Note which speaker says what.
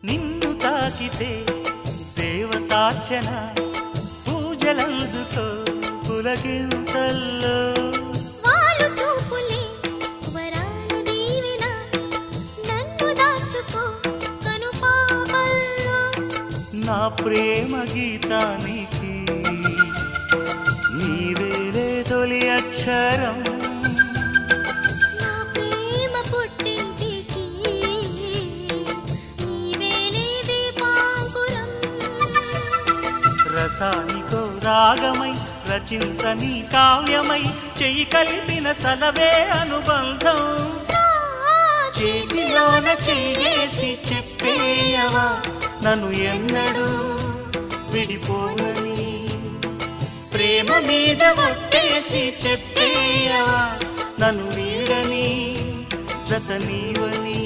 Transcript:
Speaker 1: నిన్ను తాకితే దేవతార్చన పూజలందుతో పులకింతల్లో
Speaker 2: వాళ్ళు చూపులే వరాల దీవెన నన్ను దాచుకో కనుపాపల్లో
Speaker 1: నా ప్రేమ గీతానికి నీవేలే తొలి అక్షరం
Speaker 2: నా ప్రేమ పుట్టింటికి నీవేలే దీపాంకురం
Speaker 1: రసానికో రాగమై రచించని కావ్యమై చెయ్యి కలిపిన చలవే అనుబంధం చేతిలోన చెయ్యేసి చెప్పేయవా నన్ను ఎన్నడూ విడిపోనని ప్రేమ మీద ఒట్టేసి చెప్పేయవా నన్ను వీడని జత నీవని